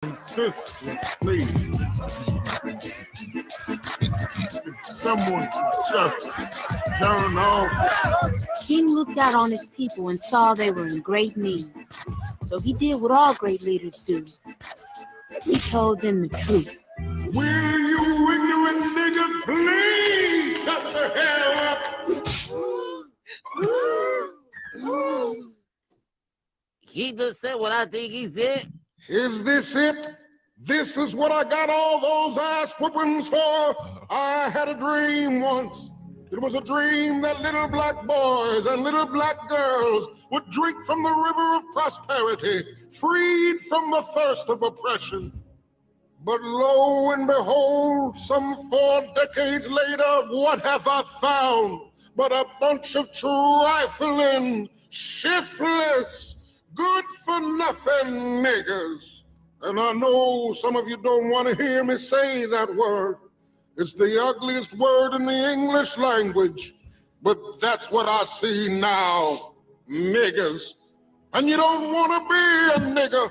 consistently. If someone just turn off. King looked out on his people and saw they were in great need. So he did what all great leaders do. He told them the truth. Will you ignorant niggas please shut the hell up? He just said what I think he said. Is this it? This is what I got all those ass whoopings for? I had a dream once. It was a dream that little black boys and little black girls would drink from the river of prosperity, freed from the thirst of oppression. But lo and behold, some 4 decades later, what have I found but a bunch of trifling, shiftless, good-for-nothing niggas? And I know some of you don't want to hear me say that word. It's the ugliest word in the English language, but that's what I see now, niggas. And you don't want to be a nigga,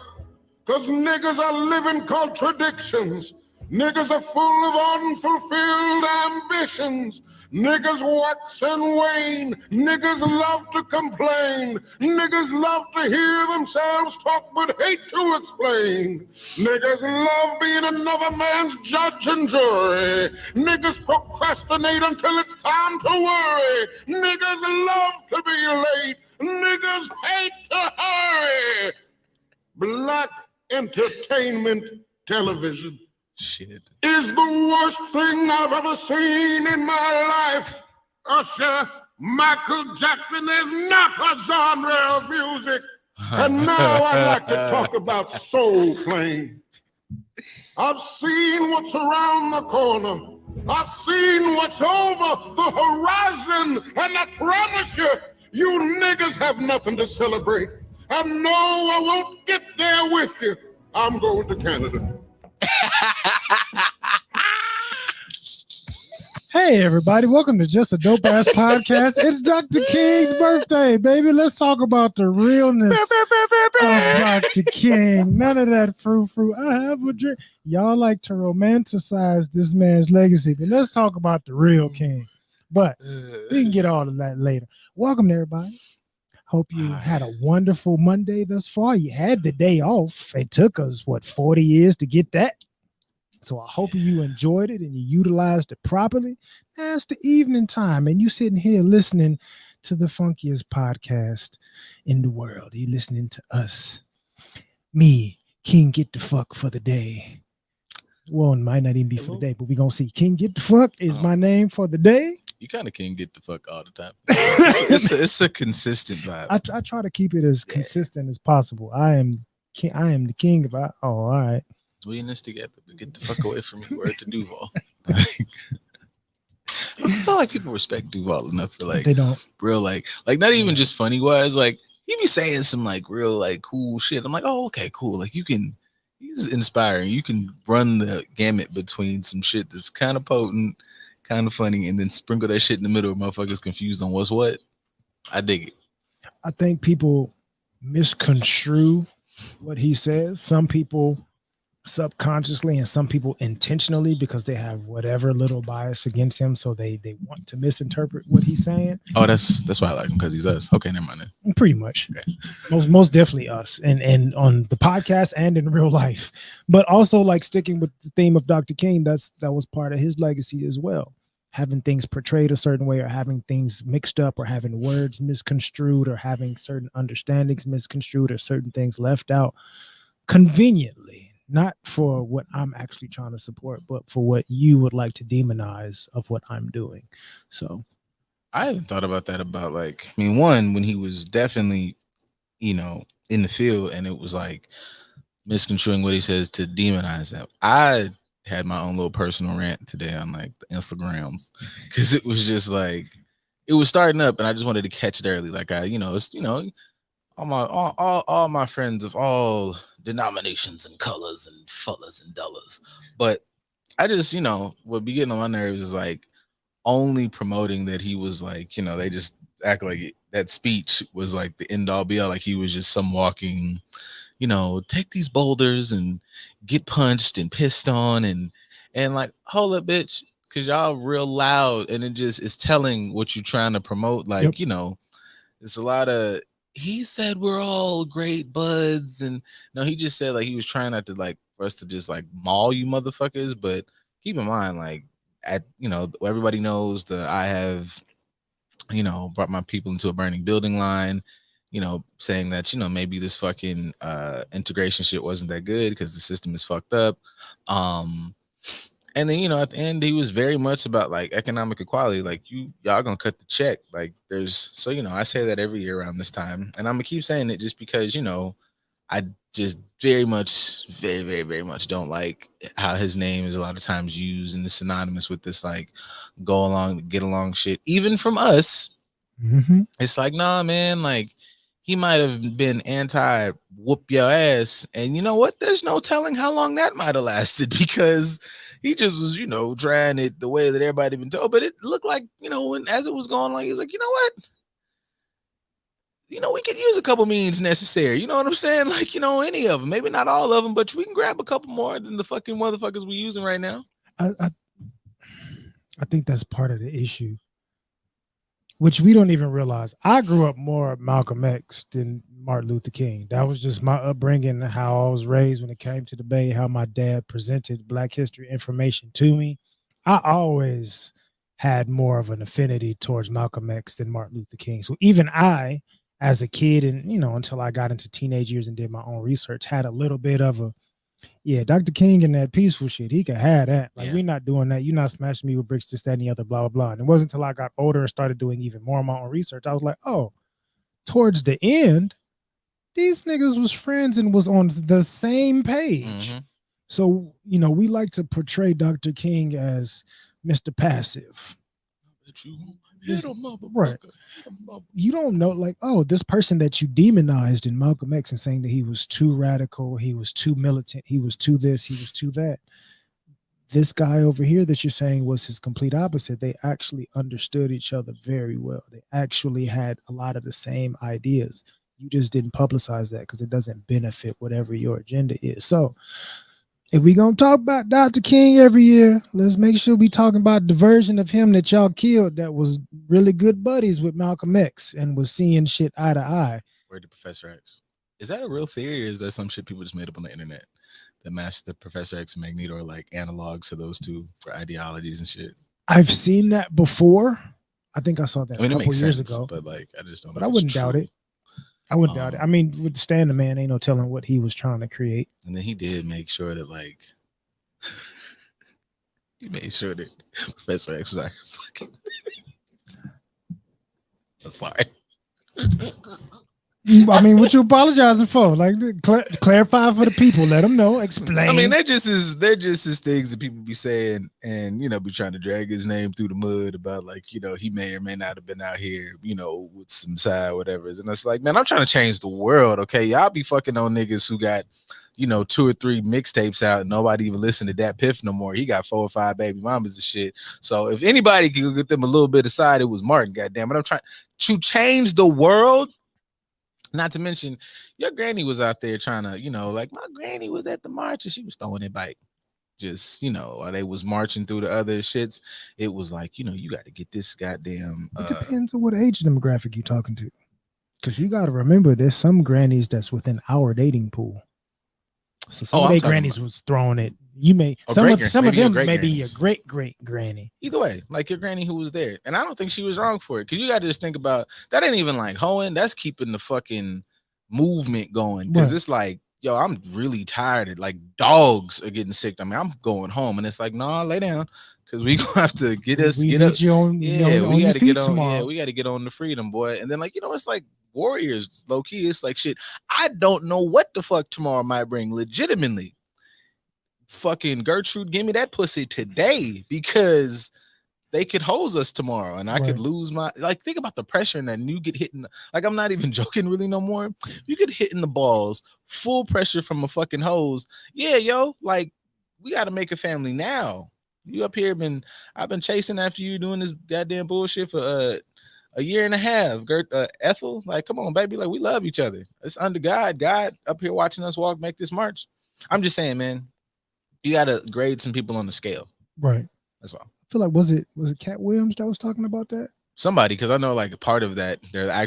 because niggas are living contradictions. Niggas are full of unfulfilled ambitions. Niggas wax and wane. Niggas love to complain. Niggas love to hear themselves talk but hate to explain. Niggas love being another man's judge and jury. Niggas procrastinate until it's time to worry. Niggas love to be late. Niggas hate to hurry. Black entertainment television is the worst thing I've ever seen in my life. Usher, Michael Jackson is not a genre of music. And now I'd like to talk about soul playing. I've seen what's around the corner. I've seen what's over the horizon. And I promise you, you niggas have nothing to celebrate. And no, I won't get there with you. I'm going to Canada. Hey everybody, welcome to Just a Dope Ass Podcast. It's Dr. King's birthday, baby. Let's talk about the realness of Dr. King. None of that frou-frou. I have a dream. Y'all like to romanticize this man's legacy, but let's talk about the real King. But we can get all of that later. Welcome everybody. Hope you had a wonderful Monday thus far. You had the day off. It took us, 40 years to get that? So I hope you enjoyed it and you utilized it properly. Now it's the evening time and you sitting here listening to the funkiest podcast in the world. You listening to us. Me, King Get the Fuck for the day. Well, it might not even be for the day, but we're going to see. King Get the Fuck is my name for the day. You kind of can get the fuck all the time. It's a consistent vibe. I try to keep it as consistent as possible. I am the king of all right. We in this together, but get the fuck away from me. Word to Duval. I feel like people respect Duval enough for they don't real like not even just funny wise. Like he be saying some like real like cool shit. I'm like, oh okay, cool. Like he's inspiring. You can run the gamut between some shit that's kind of potent, kind of funny, and then sprinkle that shit in the middle where motherfuckers confused on what's what. I dig it. I think people misconstrue what he says. Some people subconsciously and some people intentionally because they have whatever little bias against him, so they want to misinterpret what he's saying. Oh, that's why I like him, because he's us. Okay, never mind then. Pretty much. Okay. Most definitely us, and on the podcast and in real life. But also like sticking with the theme of Dr. King, that was part of his legacy as well. Having things portrayed a certain way or having things mixed up or having words misconstrued or having certain understandings misconstrued or certain things left out conveniently. Not for what I'm actually trying to support, but for what you would like to demonize of what I'm doing. So I haven't thought about that one, when he was definitely, in the field and it was like misconstruing what he says to demonize him. I had my own little personal rant today on like the Instagrams because it was just like, it was starting up and I just wanted to catch it early. Like all my friends of all denominations and colors and fellas and dollars. But I just, what be getting on my nerves is like only promoting that he was like, they just act like that speech was like the end all be all, like he was just some walking, take these boulders and get punched and pissed on and like, hold up, bitch, because y'all real loud and it just is telling what you're trying to promote. Like, it's a lot of, he said we're all great buds, and no, he just said like he was trying not to like for us to just like maul you motherfuckers, but keep in mind, like, everybody knows that I have brought my people into a burning building line, saying that, maybe this fucking integration shit wasn't that good because the system is fucked up. And then, at the end, he was very much about like economic equality. Like, y'all gonna cut the check. Like, I say that every year around this time, and I'm gonna keep saying it just because, I just very much, very, very, very much don't like how his name is a lot of times used and is synonymous with this like go along, get along shit. Even from us, it's like, nah, man, like he might have been anti whoop your ass. And you know what? There's no telling how long that might have lasted because he just was, trying it the way that everybody been told. But it looked like, as it was going along, he was like, you know what? We could use a couple means necessary. You know what I'm saying? Like, any of them, maybe not all of them, but we can grab a couple more than the fucking motherfuckers we using right now. I think that's part of the issue, which we don't even realize. I grew up more Malcolm X than Martin Luther King. That was just my upbringing, how I was raised when it came to debate, how my dad presented Black history information to me. I always had more of an affinity towards Malcolm X than Martin Luther King. So even I, as a kid, and until I got into teenage years and did my own research, had a little bit of a, Dr. King and that peaceful shit, he could have that. Like, we're not doing that. You're not smashing me with bricks, this, that, and the other, blah, blah, blah. And it wasn't until I got older and started doing even more of my own research, I was like, oh, towards the end, these niggas was friends and was on the same page. So, we like to portray Dr. King as Mr. Passive. Right. You don't know, like, oh, this person that you demonized in Malcolm X and saying that he was too radical, he was too militant, he was too this, he was too that. This guy over here that you're saying was his complete opposite. They actually understood each other very well. They actually had a lot of the same ideas. You just didn't publicize that because it doesn't benefit whatever your agenda is. So if we gonna talk about Dr. King every year, let's make sure we talking about the version of him that y'all killed that was really good buddies with Malcolm X and was seeing shit eye to eye. Where did Professor X? Is that a real theory, or is that some shit people just made up on the internet? That match the Professor X and Magneto are like analogs to those two for ideologies and shit. I've seen that before. I think I saw that a couple years ago. But like, I just don't know. But I wouldn't doubt it. I wouldn't doubt it. I mean, with Stan the Man, ain't no telling what he was trying to create. And then he did make sure that, like, he made sure that Professor X was like, fucking. I'm sorry. I mean, what you apologizing for? Like, clarify for the people. Let them know. Explain. I mean, they're just as things that people be saying, and be trying to drag his name through the mud about, like, he may or may not have been out here, with some side whatever. And it's like, man, I'm trying to change the world. Okay, y'all be fucking on niggas who got 2 or 3 mixtapes out and nobody even listen to that Piff no more. He got 4 or 5 baby mamas and shit. So if anybody could get them a little bit aside, it was Martin. Goddamn it, I'm trying to change the world. Not to mention, your granny was out there trying to, like, my granny was at the march and she was throwing it back. Just, while they was marching through the other shits, it was like, you got to get this goddamn. It depends on what age demographic you're talking to. Because you got to remember, there's some grannies that's within our dating pool. So some of their grannies was throwing it. You may, some of them may be your great granny. Either way, like your granny who was there. And I don't think she was wrong for it. Because you got to just think about, that ain't even like hoeing. That's keeping the fucking movement going. Because it's like, yo, I'm really tired. Like, dogs are getting sick. I mean, I'm going home. And it's like, nah, lay down. Because we gonna have to get up. We got to get on. Yeah, we got to get on the freedom, boy. And then, like, it's like warriors, low key. It's like shit. I don't know what the fuck tomorrow might bring. Legitimately, fucking Gertrude, give me that pussy today because they could hose us tomorrow, and I could lose my. Like, think about the pressure, and then you get hit in. Like, I'm not even joking, really, no more. You get hit in the balls, full pressure from a fucking hose. Yeah, yo, like, we got to make a family now. You up here I've been chasing after you doing this goddamn bullshit for a year and a half. Ethel, like, come on, baby, like we love each other. It's under God. God up here watching us make this march. I'm just saying, man, you gotta grade some people on the scale. Right. That's all. I feel like was it Cat Williams that was talking about that? Somebody, because I know like part of that,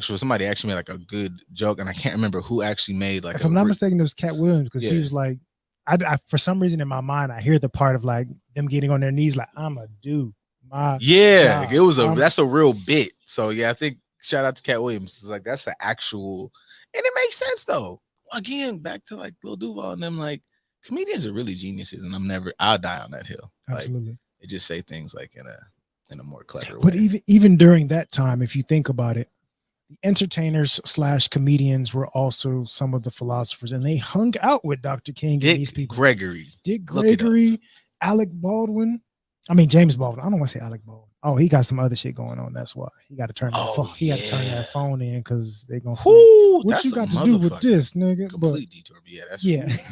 somebody actually made like a good joke, and I can't remember who actually made like. If I'm not mistaken, it was Cat Williams because he was like, I for some reason in my mind I hear the part of like them getting on their knees like I'm a dude. It was that's a real bit. So yeah, I think shout out to Cat Williams. It's like that's the actual, and it makes sense though. Again, back to like Lil Duval and them, like comedians are really geniuses, and I'll die on that hill. Absolutely. Like, they just say things like in a more clever way. But even during that time, if you think about it, the entertainers / comedians were also some of the philosophers, and they hung out with Dr. King and these people. Dick Gregory, Alec Baldwin. I mean James Baldwin. I don't want to say Alec Baldwin. Oh, he got some other shit going on. That's why he got to turn that phone. He got to turn that phone in because they're gonna. What you got to do with this, nigga? Complete detour.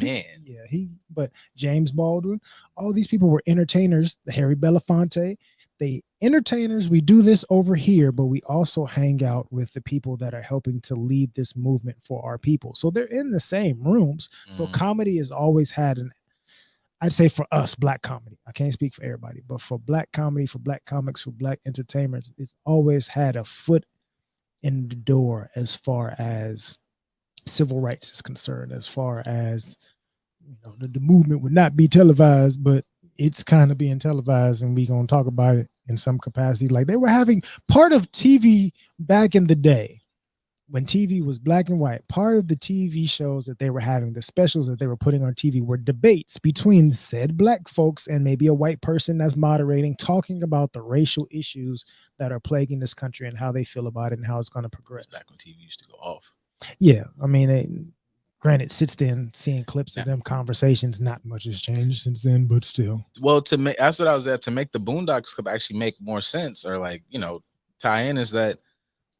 Man. Yeah, but James Baldwin. All these people were entertainers. Harry Belafonte. They entertainers. We do this over here, but we also hang out with the people that are helping to lead this movement for our people. So they're in the same rooms. So comedy has always had I'd say for us, black comedy. I can't speak for everybody, but for black comedy, for black comics, for black entertainers, it's always had a foot in the door as far as civil rights is concerned, as far as the movement would not be televised, but it's kind of being televised, and we're gonna talk about it in some capacity. Like they were having part of TV back in the day. When TV was black and white, part of the TV shows that they were having, the specials that they were putting on TV were debates between said black folks and maybe a white person that's moderating, talking about the racial issues that are plaguing this country and how they feel about it and how it's going to progress. That's back when TV used to go off. Yeah. I mean, granted, since then, seeing clips of them conversations, not much has changed since then, but still. Well, that's what I was at, to make the Boondocks Club actually make more sense or like, tie in, is that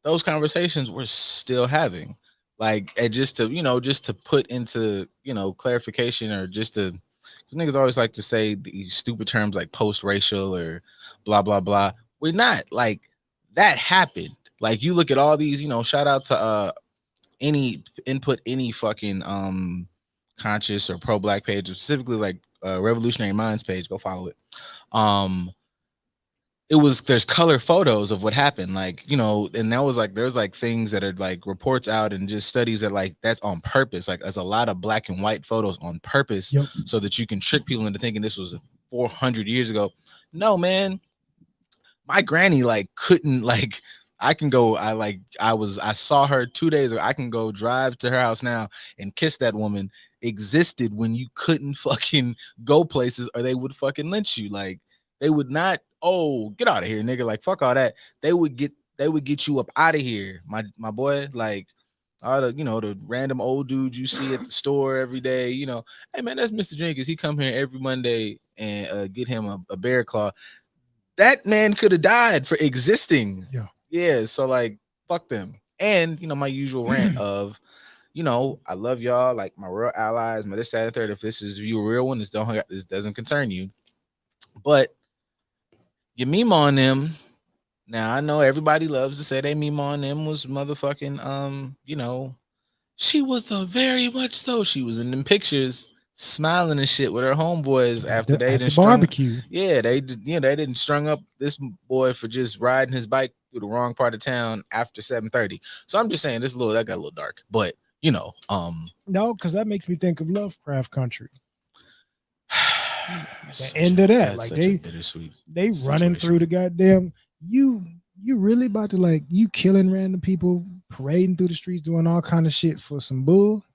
those conversations we're still having, like, and just to put into, clarification, or just to, because niggas always like to say these stupid terms like post-racial or blah, blah, blah. We're not. Like, that happened. Like, you look at all these, shout out to any fucking conscious or pro-black page, specifically like Revolutionary Minds page, go follow it. There's color photos of what happened, like, and that was like, there's like things that are like reports out and just studies that like that's on purpose. Like, there's a lot of black and white photos on purpose, so that you can trick people into thinking this was 400 years ago. No, man, my granny like couldn't, like, I saw her 2 days ago. I can go drive to her house now and kiss that woman. Existed when you couldn't fucking go places, or they would fucking lynch you. Like, they would not. Oh, get out of here, nigga. Like, fuck all that. They would get you up out of here, my boy. Like, all the, the random old dudes you see at the store every day, hey man, that's Mr. Jenkins. He come here every Monday and get him a bear claw. That man could have died for existing. Yeah. So like, fuck them. And my usual rant of, I love y'all, like my real allies, my this, that, and third. If this is you a real one, this doesn't concern you. But you meme on them. Now I know everybody loves to say they meme on them was motherfucking she was very much so. She was in them pictures smiling and shit with her homeboys after they didn't barbecue. They didn't strung up this boy for just riding his bike through the wrong part of town after 7:30. So I'm just saying that got a little dark, but no, because that makes me think of Lovecraft Country. The end of that, like they running through the goddamn, you really about to, like, you killing random people, parading through the streets, doing all kind of shit for some bull?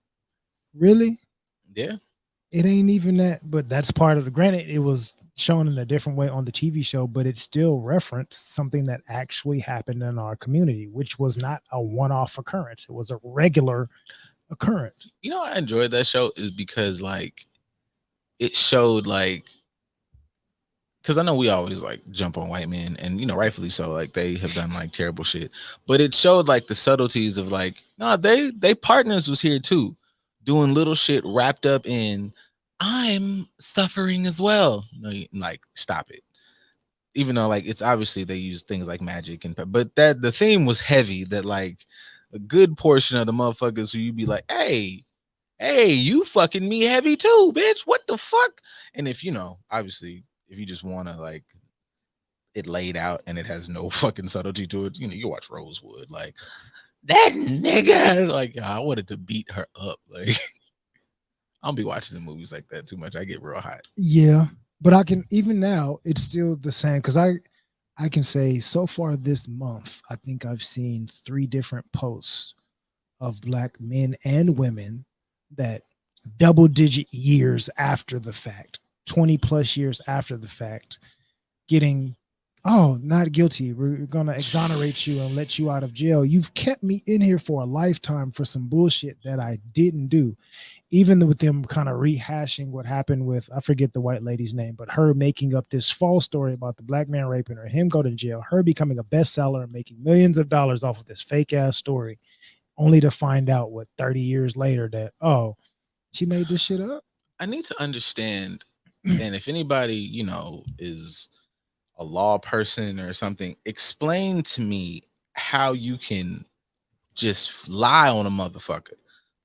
Really? Yeah. It ain't even that, but that's part of the, granted, it was shown in a different way on the TV show, but it still referenced something that actually happened in our community, which was not a one-off occurrence. It was a regular occurrence. I enjoyed that show is because, like, it showed, like, because I know we always like jump on white men, and rightfully so, like they have done like terrible shit, but it showed like the subtleties of like, no, they partners was here too, doing little shit wrapped up in I'm suffering as well. No, like, stop it. even though like it's obviously they use things like magic but that the theme was heavy, that like a good portion of the motherfuckers who you'd be like, hey, you fucking me heavy too, bitch. What the fuck? And if obviously, if you just want to like it laid out and it has no fucking subtlety to it, you watch Rosewood, like that nigga, like I wanted to beat her up. Like I don't be watching the movies like that too much. I get real hot. Yeah, but I can even now. It's still the same because I can say so far this month, I think I've seen 3 different posts of black men and women that double-digit years after the fact, 20 plus years after the fact, getting, oh, not guilty. We're gonna exonerate you and let you out of jail. You've kept me in here for a lifetime for some bullshit that I didn't do. Even with them kind of rehashing what happened with, I forget the white lady's name, but her making up this false story about the black man raping her, him going to jail, her becoming a bestseller and making millions of dollars off of this fake ass story, only to find out 30 years later that, oh, she made this shit up. I need to understand, and if anybody, is a law person or something, explain to me how you can just lie on a motherfucker.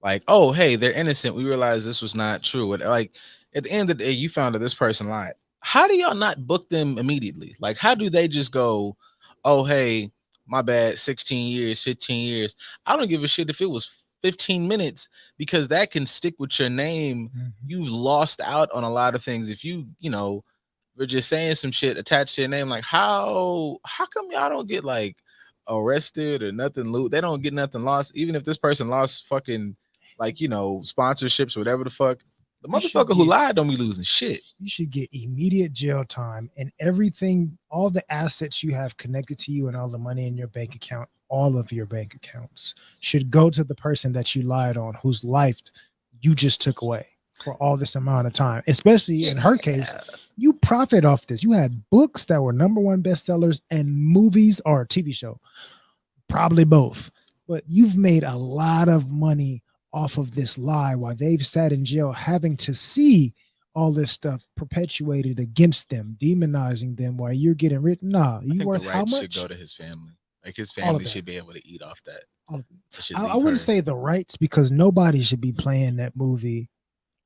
Like, oh, hey, they're innocent. We realize this was not true. Like, at the end of the day, you found that this person lied. How do y'all not book them immediately? Like, how do they just go, oh, hey, my bad, 16 years, 15 years. I don't give a shit if it was 15 minutes because that can stick with your name. Mm-hmm. You've lost out on a lot of things. If we're just saying some shit attached to your name, like how come y'all don't get like arrested or nothing they don't get nothing lost, even if this person lost fucking like sponsorships or whatever the fuck. The motherfucker who lied don't be losing shit. You should get immediate jail time, and everything, all the assets you have connected to you and all the money in your bank account, all of your bank accounts should go to the person that you lied on, whose life you just took away for all this amount of time. Especially in her case, you profit off this. You had books that were #1 bestsellers and movies or a TV show, probably both. But you've made a lot of money off of this lie while they've sat in jail having to see all this stuff perpetuated against them, demonizing them while you're getting written. Nah, you worth how much? Should go to his family. Like his family should be able to eat off that. I wouldn't say the rights because nobody should be playing that movie.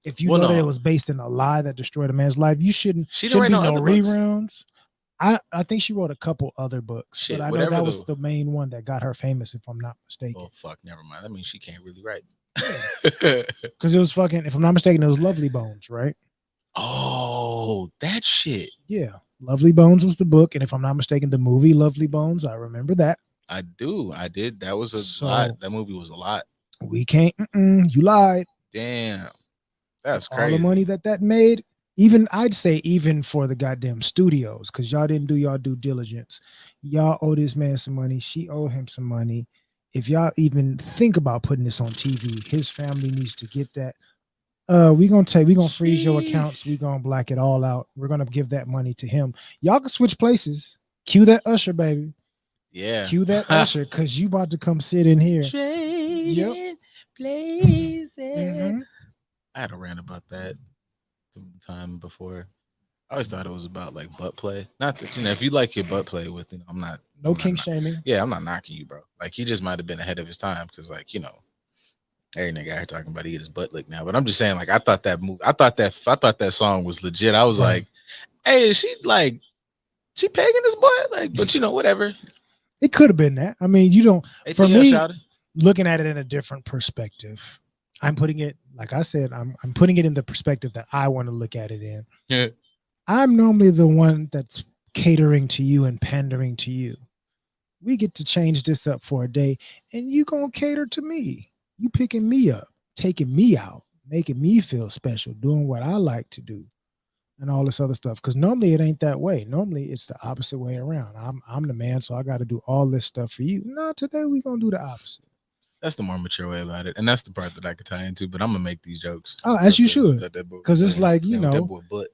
If you know that it was based in a lie that destroyed a man's life, you shouldn't be no reruns. I think she wrote a couple other books, but I know that was the main one that got her famous, if I'm not mistaken. Oh fuck, never mind. That means she can't really write. Because it was fucking, if I'm not mistaken, it was Lovely Bones, right? Oh, that shit. Yeah. Lovely Bones was the book. And if I'm not mistaken, the movie Lovely Bones, I remember that. I did. That was a lot. That movie was a lot. We can't. You lied. Damn. That's crazy. All the money that made, even I'd say even for the goddamn studios, because y'all didn't do y'all due diligence. Y'all owe this man some money. She owed him some money. If y'all even think about putting this on TV, his family needs to get that. We're gonna freeze your accounts. We're gonna black it all out. We're gonna give that money to him. Y'all can switch places. Cue that Usher, baby. Yeah. Cue that Usher, because you about to come sit in here. Trading places. Mm-hmm. I had a rant about that the time before. I always thought it was about like butt play. Not that if you like your butt play with, I'm not. No kink shaming. Yeah, I'm not knocking you, bro. Like he just might have been ahead of his time because, like, every nigga out here talking about he get his butt licked now. But I'm just saying, like, I thought that song was legit. I was like, hey, is she pegging his butt? Like, but whatever. It could have been that. I mean, you don't. For me, looking at it in a different perspective, I'm putting it, like I said, I'm putting it in the perspective that I want to look at it in. Yeah. I'm normally the one that's catering to you and pandering to you. We get to change this up for a day, and you gonna cater to me. You picking me up, taking me out, making me feel special, doing what I like to do, and all this other stuff. Because normally it ain't that way. Normally it's the opposite way around. I'm the man, so I got to do all this stuff for you. No, today we gonna do the opposite. That's the more mature way about it, and that's the part that I could tie into. But I'm gonna make these jokes. Oh, as you should, because it's like that boy butt.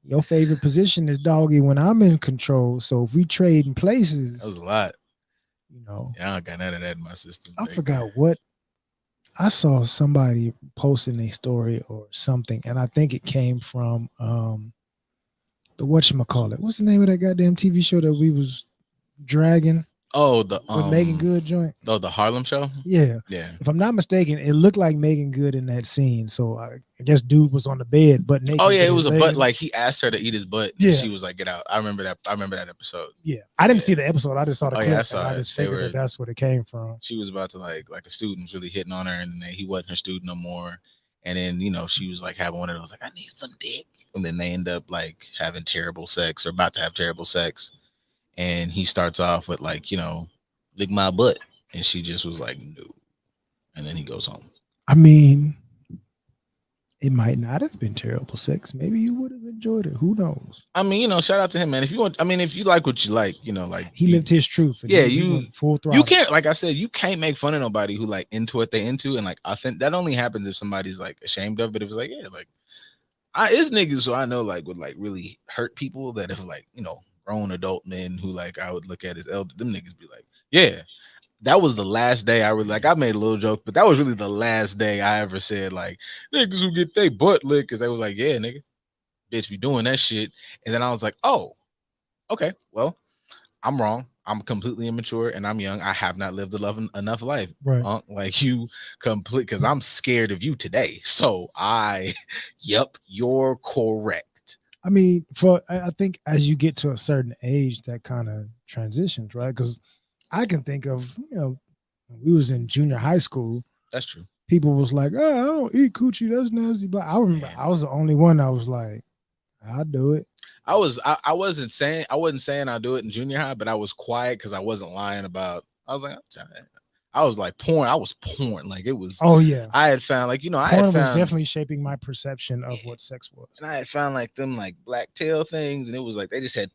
Your favorite position is doggy when I'm in control. So if we trade in places, that was a lot. Yeah, I don't got none of that in my system. I forgot what I saw somebody posting a story or something, and I think it came from the whatchamacallit. What's the name of that goddamn TV show that we was dragging Oh, the with Megan Good joint? Oh, the Harlem Show. Yeah. Yeah. If I'm not mistaken, it looked like Megan Good in that scene. So I guess dude was on the bed, butt naked. Oh yeah, with it was his a leg butt. in- Like he asked her to eat his butt. Yeah. And she was like, "Get out." I remember that. I remember that episode. Yeah, I didn't Yeah. see the episode. I just saw the Oh, clip, yeah, I saw and I it. just They figured were- that that's where it came from. She was about to like a student was really hitting on her, and then he wasn't her student no more. And then she was like having one of those like, "I need some dick," and then they end up like having terrible sex or about to have terrible sex. And he starts off with like, lick my butt, and she just was like, no. And then he goes home. I mean, it might not have been terrible sex. Maybe you would have enjoyed it. Who knows? I mean, shout out to him, man. If you want, I mean, if you like what you like, like He lived his truth. and Yeah, he went full throttle. you can't, like I said, you can't make fun of nobody who like into what they into, and like I think that only happens if somebody's like ashamed of it. If it's like, yeah, like it's niggas who I know like would like really hurt people that have like grown adult men who like I would look at as elder. Them niggas be like, yeah. That was the last day I really like. I made a little joke, but that was really the last day I ever said like niggas who get they butt licked, because they was like, yeah, nigga, bitch, be doing that shit. And then I was like, oh, okay, well, I'm wrong. I'm completely immature and I'm young. I have not lived enough life, Right. Like you complete, because I'm scared of you today. So yep, you're correct. I mean, I think as you get to a certain age, that kind of transitions, right? Because I can think of, when we was in junior high school. That's true. People was like, oh, I don't eat coochie. That's nasty. But I remember I was the only one that was like, I'll do it. I wasn't saying I'll do it in junior high, but I was quiet because I wasn't lying about. I was like, I was like porn. I was porn. Like it was. Oh yeah. I had found like porn I had found, was definitely shaping my perception of what sex was. And I had found like them like black tail things, and it was like they just had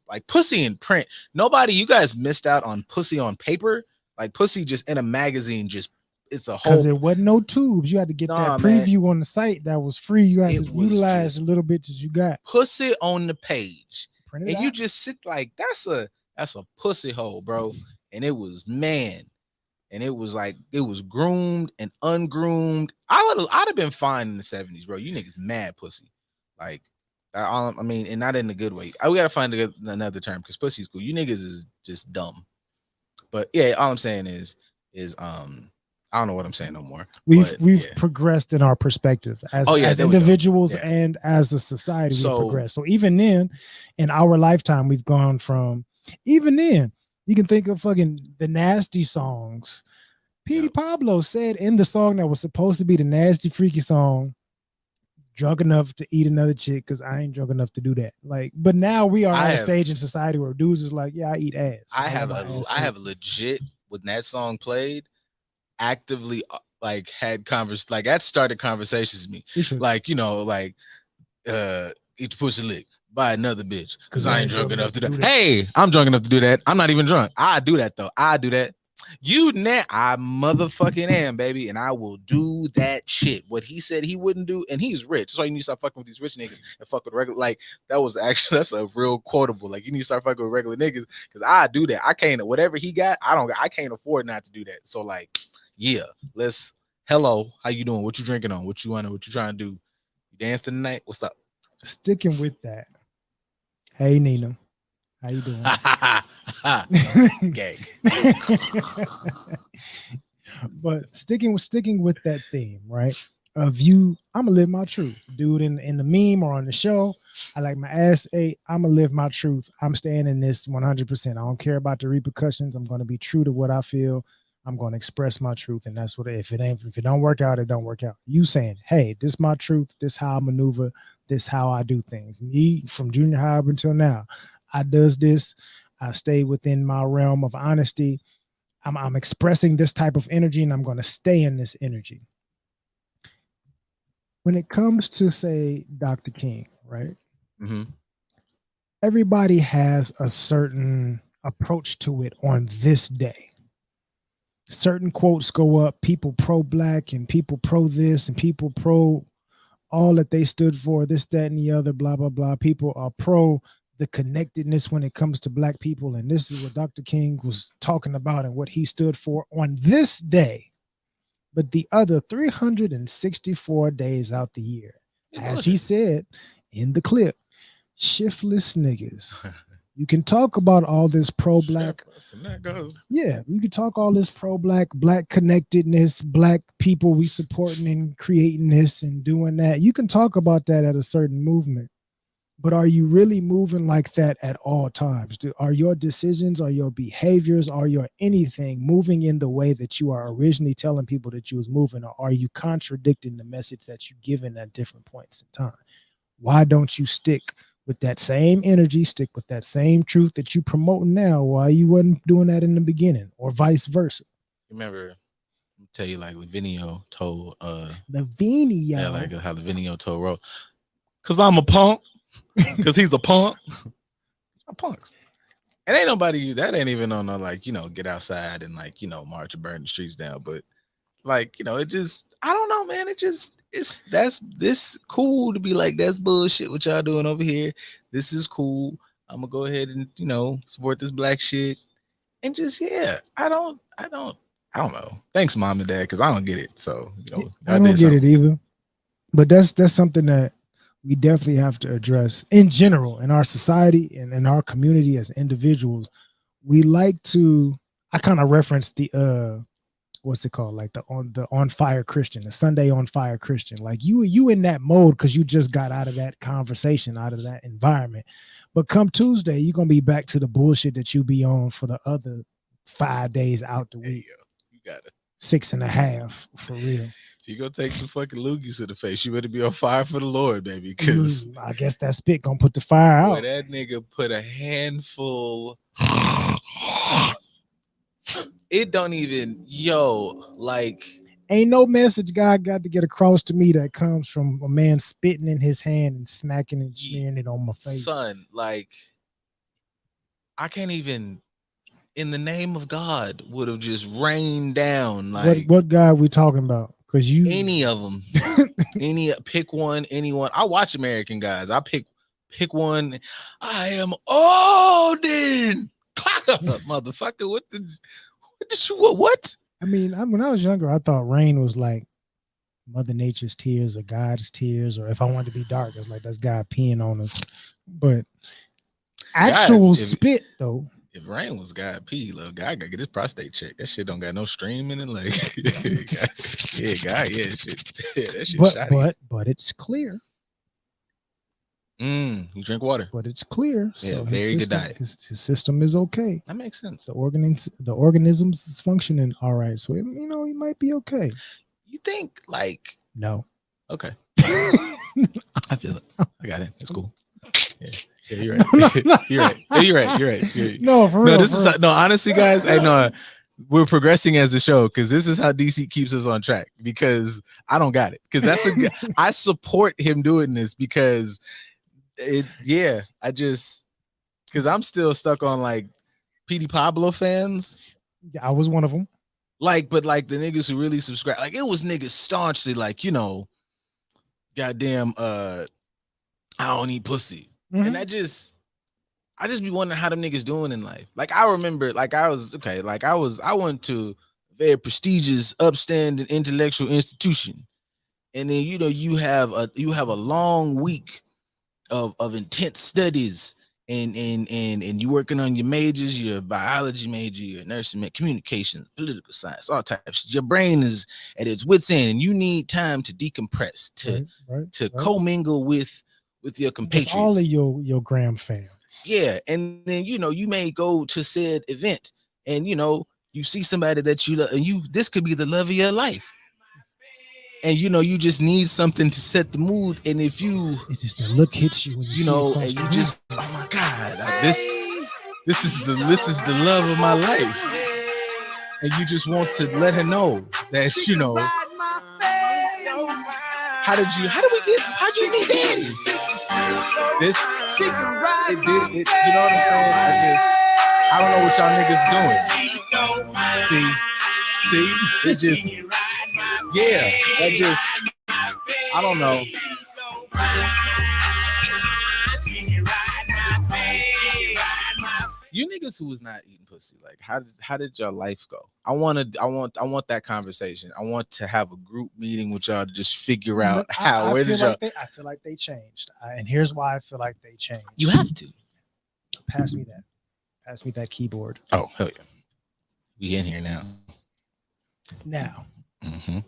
like pussy in print. You guys missed out on pussy on paper. Like pussy just in a magazine, just it's a whole. Because there wasn't no tubes. You had to get that preview on the site that was free. You had to utilize the little bits that you got. Pussy on the page, and out. you just sit like that's a pussy hole, bro. And it was and it was like it was groomed and ungroomed. I'd have been fine in the 70s, bro. You niggas mad pussy, like I mean, and not in a good way. We gotta find another term because pussy's cool. You niggas is just dumb. But yeah, all I'm saying is I don't know what I'm saying no more. We've progressed in our perspective as individuals and as a society. We've progressed. So even then, in our lifetime, we've gone from. Even then, you can think of fucking the nasty songs. Petey Pablo said in the song that was supposed to be the nasty freaky song, drunk enough to eat another chick because I ain't drunk enough to do that. Like, but now we are at a stage in society where dudes is like, yeah, I eat ass. I have legit when that song played, actively like had that started conversations with me. Like, eat pussy lick by another bitch because I ain't drunk enough to do that. Hey, I'm drunk enough to do that. I'm not even drunk. I do that though. I do that. I motherfucking am, baby, and I will do that shit. What he said he wouldn't do, and he's rich. That's why you need to start fucking with these rich niggas and fuck with regular. Like that's a real quotable. Like you need to start fucking with regular niggas because I do that. I can't. Whatever he got, I can't afford not to do that. So like, yeah, hello, how you doing? What you drinking on? What you want? What you trying to do? You dance tonight? What's up? Sticking with that. Hey Nina, how you doing? Gay. But sticking with that theme, right? Of you, I'm gonna live my truth, dude. In the meme or on the show, I like my ass ate. I'm gonna live my truth. I'm staying in this 100%. I don't care about the repercussions. I'm gonna be true to what I feel. I'm gonna express my truth, and that's what. If it don't work out, it don't work out. You saying, hey, this is my truth. This how I maneuver. This how I do things. Me from junior high up until now, I does this. I stay within my realm of honesty. I'm expressing this type of energy, and I'm going to stay in this energy. When it comes to, say, Dr. King, right? Mm-hmm. Everybody has a certain approach to it on this day. Certain quotes go up, people pro-black and people pro this and people pro all that they stood for, this, that, and the other, blah, blah, blah. People are pro the connectedness when it comes to black people. And this is what Dr. King was talking about and what he stood for on this day. But the other 364 days out the year, as he said in the clip, shiftless niggas. You can talk about all this pro-black. And that goes. Yeah, you can talk all this pro-black, black connectedness, black people we supporting and creating this and doing that. You can talk about that at a certain movement. But are you really moving like that at all times? Are your decisions, are your behaviors, are your anything moving in the way that you are originally telling people that you was moving, or are you contradicting the message that you're giving at different points in time? Why don't you stick with that same energy, stick with that same truth that you promoting now? Why you wasn't doing that in the beginning, or vice versa? Remember, I'll tell you like Lavinio told Lavinio. Yeah, like how Lavinio told Ro, cause I'm a punk. Cause he's a punk. I'm punks. And ain't nobody that ain't even on no like, get outside and like, march and burn the streets down. But like, it just, I don't know, man. That's this cool to be like, that's bullshit what y'all doing over here. This is cool. I'm gonna go ahead and support this black shit. And just I don't know. Thanks, mom and dad, because I don't get it. So I don't get it either. But that's something that we definitely have to address in general in our society and in our community as individuals. We like to, I kind of reference the what's it called, like the on fire Christian, the Sunday on fire Christian. Like you in that mode because you just got out of that conversation, out of that environment. But come Tuesday, you're gonna be back to the bullshit that you be on for the other 5 days out the week. You got it. 6.5 for real. You go take some fucking loogies to the face. You better be on fire for the Lord, baby. Because I guess that spit gonna put the fire out. Boy, that nigga put a handful. It don't even, like. Ain't no message God got to get across to me that comes from a man spitting in his hand and smacking and smearing it on my face. Son, like, I can't even, in the name of God, would have just rained down. Like, what God we talking about? Because any of them, pick one, anyone. I watch American Guys. I pick one. I am Odin. Motherfucker, what? I mean, when I was younger, I thought rain was like Mother Nature's tears or God's tears, or if I wanted to be dark, it's like that's God peeing on us. But actual spit though. If rain was God pee, God gotta get his prostate checked. That shit don't got no stream in it. Like, that shit. But it's clear. You drink water. But it's clear. Yeah, so very good diet. His system is okay. That makes sense. The organisms is functioning all right. So he might be okay. You think like no? Okay. I feel it. I got it. It's cool. Yeah. Yeah, you're right. No. You're right. Yeah, you're right. No, for real. Honestly, guys. We're progressing as a show because this is how DC keeps us on track. Because I don't got it. Because I support him doing this because because I'm still stuck on like P.D. Pablo fans. Yeah, I was one of them. But the niggas who really subscribe, like it was niggas staunchly like goddamn, I don't eat pussy. Mm-hmm. And I just be wondering how them niggas doing in life. Like I remember, I went to a very prestigious, upstanding intellectual institution, and then you have a long week of intense studies, and you working on your majors, your biology major, your nursing, communications, political science, all types. Your brain is at its wit's end, and you need time to decompress, to commingle with your compatriots, with all of your gram fam. Yeah, and then you may go to said event, and you see somebody that you love, and this could be the love of your life, and you just need something to set the mood. And if it's just the look hits you, when and you just, oh my God, this is the love of my life, and you just want to let her know that how'd you meet daddy? You know what I'm saying? I don't know what y'all niggas doing. See, it just, I don't know. You niggas who was not eating pussy, like how did your life go? I want that conversation. I want to have a group meeting with y'all to just figure out how. I feel like they changed, and here's why I feel like they changed. You have to pass me that keyboard. Oh hell yeah, we in here now. Now, mm-hmm.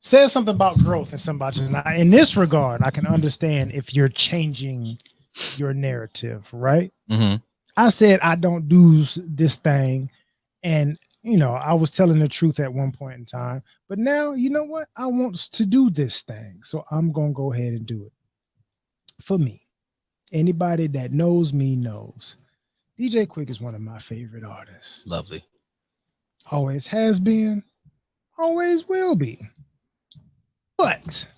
Says something about growth and somebody. Now, in this regard, I can understand if you're changing your narrative, right? Mm-hmm. I said I don't do this thing, and I was telling the truth at one point in time, but now you know what? I want to do this thing, so I'm gonna go ahead and do it. For me, anybody that knows me knows DJ Quick is one of my favorite artists. Lovely. Always has been, always will be. But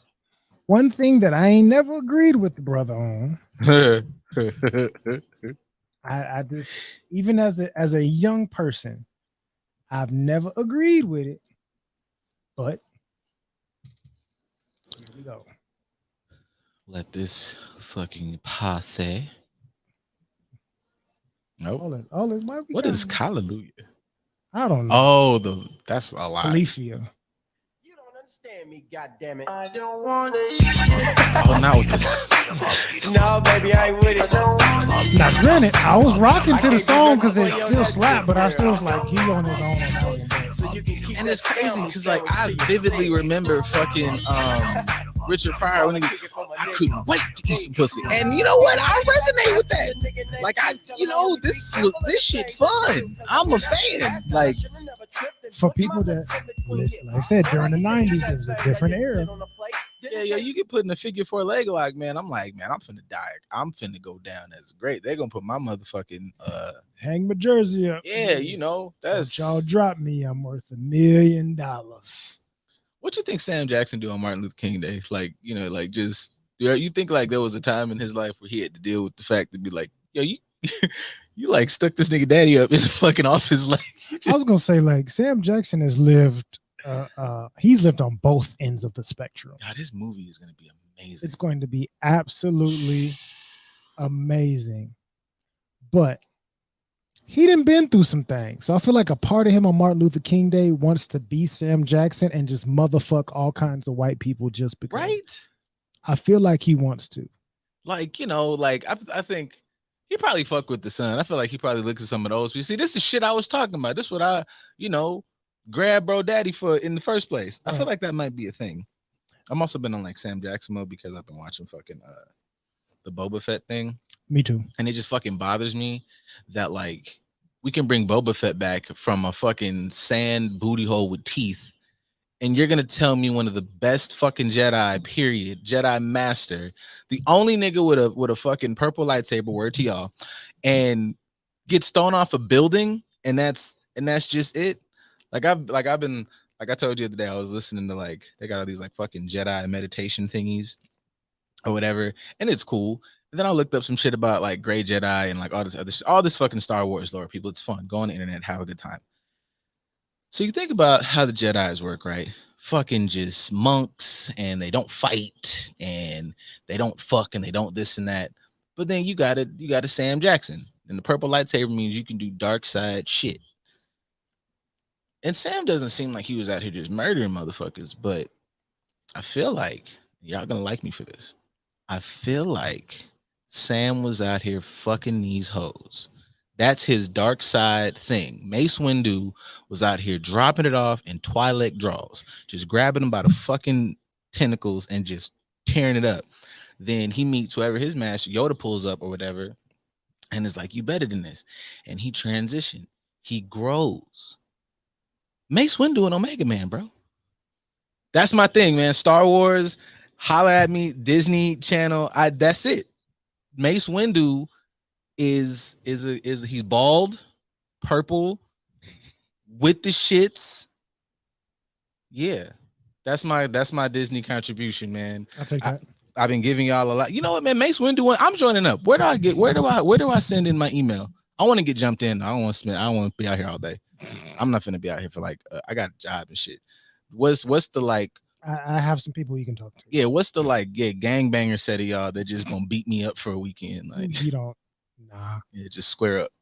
one thing that I ain't never agreed with the brother on, I just, even as a young person, I've never agreed with it. But here we go. Let this fucking passe. Nope. What is hallelujah? I don't know. Oh, that's a lot. Califia. Understand me, goddammit. I don't want it. Oh, now with this. No, baby, I ain't with it. Now, granted, I was rocking to the song because it still slapped, but I still was like, he on his own. And it's crazy because, like, I vividly remember fucking Richard Pryor when I couldn't wait to eat some pussy. And you know what? I resonate with that. Like, this shit fun. I'm a fan. Like, for people that listen, like I said, during the 90s, it was a different era. Yeah, you get put in a figure 4 leg lock, man. I'm like, man, I'm finna die. I'm finna go down as great. They're gonna put my motherfucking hang my jersey up. Yeah, that's y'all drop me. I'm worth $1 million. What you think Sam Jackson do on Martin Luther King Day? Like, just you think like there was a time in his life where he had to deal with the fact to be like, yo, you you like stuck this nigga daddy up in the fucking office. Like, I was gonna say, like, Sam Jackson has lived he's lived on both ends of the spectrum. God, this movie is gonna be amazing. It's going to be absolutely amazing. But he done been through some things. So I feel like a part of him on Martin Luther King Day wants to be Sam Jackson and just motherfuck all kinds of white people just because. Right? I feel like he wants to. Like, I think he probably fuck with the son. I feel like he probably looks at some of those. You see, this is shit I was talking about. This is what I, grab bro daddy for in the first place. I feel like that might be a thing. I'm also been on like Sam Jackson mode because I've been watching fucking the Boba Fett thing. Me too. And it just fucking bothers me that like we can bring Boba Fett back from a fucking sand booty hole with teeth. And you're gonna tell me one of the best fucking Jedi, period, Jedi master, the only nigga with a fucking purple lightsaber, word to y'all, and gets thrown off a building, and that's just it. Like I told you the other day, I was listening to like they got all these like fucking Jedi meditation thingies or whatever, and it's cool. And then I looked up some shit about like Grey Jedi and like all this other shit, all this fucking Star Wars lore. People, it's fun. Go on the internet, have a good time. So you think about how the Jedis work, right? Fucking just monks, and they don't fight, and they don't fuck, and they don't this and that. But then you got a Sam Jackson, and the purple lightsaber means you can do dark side shit. And Sam doesn't seem like he was out here just murdering motherfuckers, but I feel like y'all gonna like me for this. I feel like Sam was out here fucking these hoes. That's his dark side thing. Mace Windu was out here dropping it off in Twi'lek draws, just grabbing them by the fucking tentacles and just tearing it up. Then he meets whoever his master, Yoda pulls up or whatever, and is like, you better than this. And he transitioned. He grows. Mace Windu and Omega Man, bro. That's my thing, man. Star Wars, holla at me, Disney Channel. That's it. Mace Windu is he's bald, purple, with the shits. Yeah, that's my Disney contribution, man. I'll take that. I've been giving y'all a lot. You know what, man? Mace Windu, I'm joining up. Where do I send in my email? I want to get jumped in. I don't want to be out here all day. I'm not finna be out here for like I got a job and shit. What's the like? I have some people you can talk to. Yeah, what's the like? Yeah, gangbanger set of y'all that just gonna beat me up for a weekend. Like you don't. Nah. Yeah, just square up.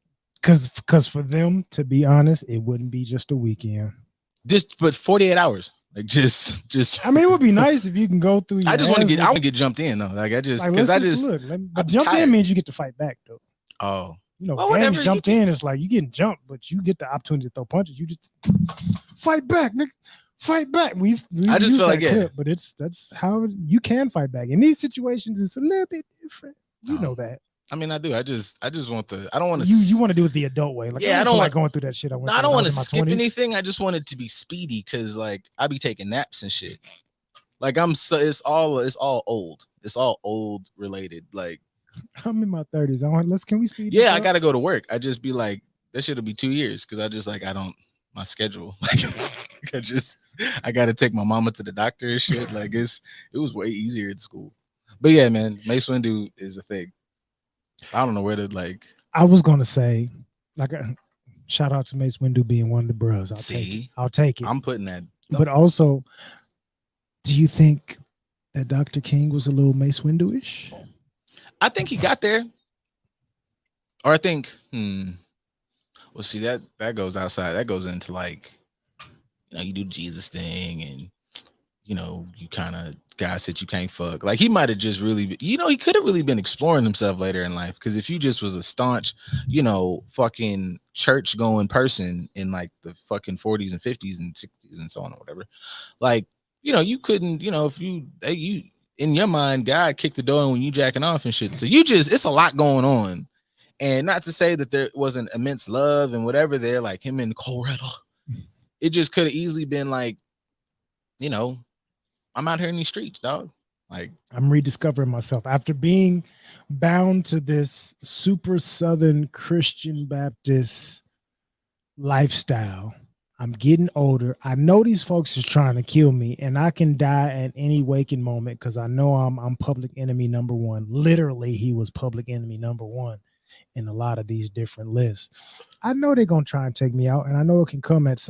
Because for them, to be honest, it wouldn't be just a weekend. Just but 48 hours. Like just I mean, it would be nice if you can go through. I just want to get like, I want to get jumped in though. Like I just like because let's I just look. But I'm jumped in tired. means you get to fight back though. Oh. You know, Well, Danny's whatever, jumped in. It's like you getting jumped, but you get the opportunity to throw punches. You just fight back, nigga. Fight back. We've I just used feel like, that clip, but that's how you can fight back. In these situations, it's a little bit different. You know that. I mean, I do. I just want the. I don't want to. You want to do it the adult way. Like, Yeah, I don't like going through that shit. I don't want to skip anything. I just want it to be speedy because like I be taking naps and shit. Like it's all old. It's all old related. Like I'm in my 30s. Can we speed? Yeah, I gotta go to work. I just be like, that shit'll be 2 years because I just like my schedule. Like I gotta take my mama to the doctor and shit. Like it was way easier at school. But yeah, man, Mace Windu is a thing. I don't know where to like. I was gonna say, like, shout out to Mace Windu being one of the bros. I'll take it. I'm putting that. But also, do you think that Dr. King was a little Mace Windu-ish? I think he got there. Or I think, well, see, that goes outside. That goes into like, you do Jesus thing and, you kind of guys that you can't fuck. Like he might have just really, he could have really been exploring himself later in life. Because if you just was a staunch, fucking church going person in like the fucking 40s and 50s and 60s and so on or whatever, like, you couldn't, if you in your mind, God kicked the door when you jacking off and shit. So it's a lot going on. And not to say that there wasn't immense love and whatever there, like him and Cole Riddle. It just could have easily been like, I'm out here in these streets, dog. Like I'm rediscovering myself after being bound to this super Southern Christian Baptist lifestyle. I'm getting older. I know these folks is trying to kill me, and I can die at any waking moment because I know I'm public enemy number one. Literally, he was public enemy number one in a lot of these different lists. I know they're gonna try and take me out, and I know it can come at